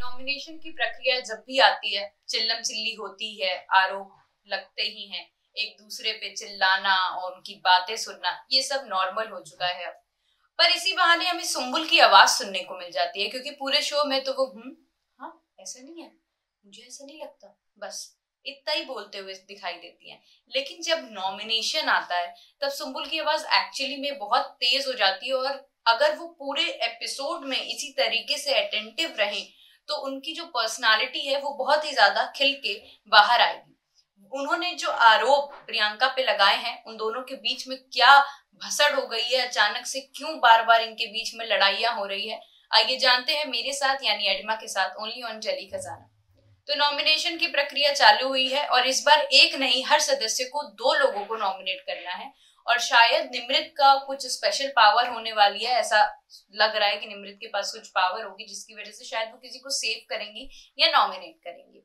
Nomination की प्रक्रिया जब भी आती है, चिल्लम चिल्ली होती है, आरोप लगते ही हैं, एक दूसरे पे चिल्लाना और उनकी बातें सुनना, ये सब नॉर्मल हो चुका है अब। पर इसी बहाने हमें सुम्बुल की आवाज सुनने को मिल जाती है, क्योंकि पूरे शो में तो वो हाँ ऐसा नहीं है, मुझे ऐसा नहीं लगता, बस इतना ही बोलते हुए दिखाई देती हैं। लेकिन जब नॉमिनेशन आता है तब सुम्बुल की आवाज एक्चुअली में बहुत तेज हो जाती है, और अगर वो पूरे एपिसोड में इसी तरीके से अटेंटिव रहे तो उनकी जो पर्सनालिटी है वो बहुत ही ज्यादा खिल के बाहर आएगी। उन्होंने जो आरोप प्रियंका पे लगाए हैं, उन दोनों के बीच में क्या भसड़ हो गई है, अचानक से क्यों बार बार इनके बीच में लड़ाइयां हो रही है, आइए जानते हैं मेरे साथ यानी एडिमा के साथ ओनली ऑन टेली खजाना। तो नॉमिनेशन की प्रक्रिया चालू हुई है और इस बार एक नहीं, हर सदस्य को 2 लोगों को नॉमिनेट करना है, और शायद निमृत का कुछ स्पेशल पावर होने वाली है। ऐसा लग रहा है कि निमृत के पास कुछ पावर होगी जिसकी वजह से शायद वो किसी को सेव करेंगी या नॉमिनेट करेंगी।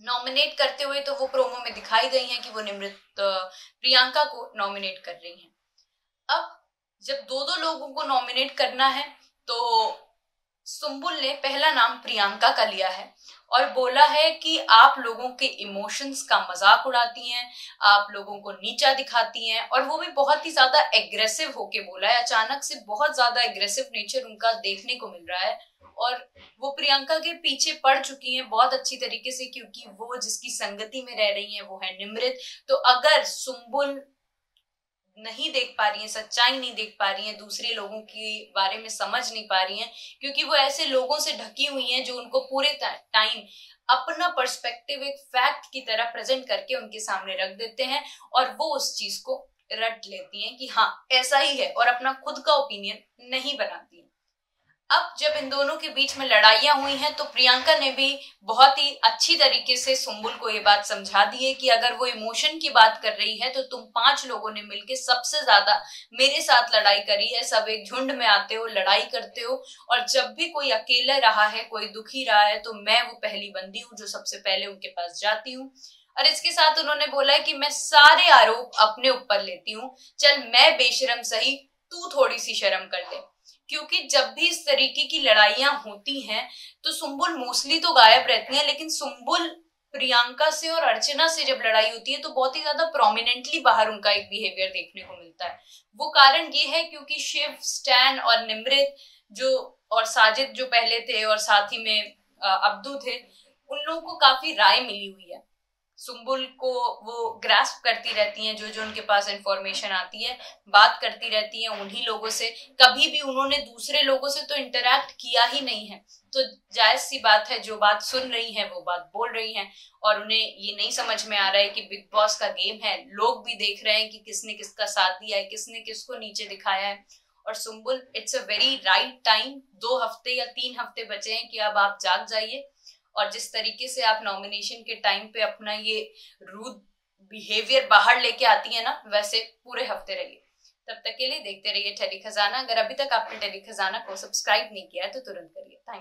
नॉमिनेट करते हुए तो वो प्रोमो में दिखाई गई हैं कि वो निमृत प्रियंका को नॉमिनेट कर रही हैं। अब जब 2-2 लोगों को नॉमिनेट करना है तो सुम्बुल ने पहला नाम प्रियंका का लिया है और बोला है कि आप लोगों के इमोशंस का मजाक उड़ाती हैं, आप लोगों को नीचा दिखाती हैं, और वो भी बहुत ही ज्यादा एग्रेसिव होके बोला है। अचानक से बहुत ज्यादा एग्रेसिव नेचर उनका देखने को मिल रहा है और वो प्रियंका के पीछे पड़ चुकी हैं बहुत अच्छी तरीके से, क्योंकि वो जिसकी संगति में रह रही हैं वो है निमृत। तो अगर सुम्बुल नहीं देख पा रही है, सच्चाई नहीं देख पा रही है, दूसरे लोगों के बारे में समझ नहीं पा रही हैं, क्योंकि वो ऐसे लोगों से ढकी हुई हैं जो उनको पूरे टाइम अपना पर्सपेक्टिव एक फैक्ट की तरह प्रेजेंट करके उनके सामने रख देते हैं और वो उस चीज को रट लेती हैं कि हाँ ऐसा ही है, और अपना खुद का ओपिनियन नहीं बनाती हैं। अब जब इन दोनों के बीच में लड़ाइयां हुई हैं तो प्रियंका ने भी बहुत ही अच्छी तरीके से सुम्बुल को ये बात समझा दी है कि अगर वो इमोशन की बात कर रही है तो तुम 5 लोगों ने मिलके सबसे ज्यादा मेरे साथ लड़ाई करी है, सब एक झुंड में आते हो, लड़ाई करते हो, और जब भी कोई अकेला रहा है, कोई दुखी रहा है, तो मैं वो पहली बंदी हूँ जो सबसे पहले उनके पास जाती हूँ। और इसके साथ उन्होंने बोला है कि मैं सारे आरोप अपने ऊपर लेती हूँ, चल मैं बेशरम सही, तू थोड़ी सी शर्म कर ले। क्योंकि जब भी इस तरीके की लड़ाइयां होती हैं तो सुम्बुल मोस्टली तो गायब रहती हैं, लेकिन सुम्बुल प्रियंका से और अर्चना से जब लड़ाई होती है तो बहुत ही ज्यादा प्रोमिनेंटली बाहर उनका एक बिहेवियर देखने को मिलता है। वो कारण ये है क्योंकि शिव, स्टैन और निमृत जो और साजिद जो पहले थे और साथ ही में अब्दू थे, उन लोगों को काफी राय मिली हुई है। सुम्बुल को वो ग्रास्प करती रहती हैं, जो जो उनके पास इंफॉर्मेशन आती है बात करती रहती हैं उन्हीं लोगों से। कभी भी उन्होंने दूसरे लोगों से तो इंटरैक्ट किया ही नहीं है, तो जायज सी बात है जो बात सुन रही हैं वो बात बोल रही हैं, और उन्हें ये नहीं समझ में आ रहा है कि बिग बॉस का गेम है, लोग भी देख रहे हैं कि किसने किसका साथ दिया है, किसने किसको नीचे दिखाया है। और Sumbul, it's a very right time, 2 हफ्ते या 3 हफ्ते बचे हैं कि अब आप जाग जाइए, और जिस तरीके से आप नॉमिनेशन के टाइम पे अपना ये रूड बिहेवियर बाहर लेके आती है ना, वैसे पूरे हफ्ते रहिए। तब तक के लिए देखते रहिए टेली खजाना। अगर अभी तक आपने टेली खजाना को सब्सक्राइब नहीं किया है तो तुरंत करिए। Thank you.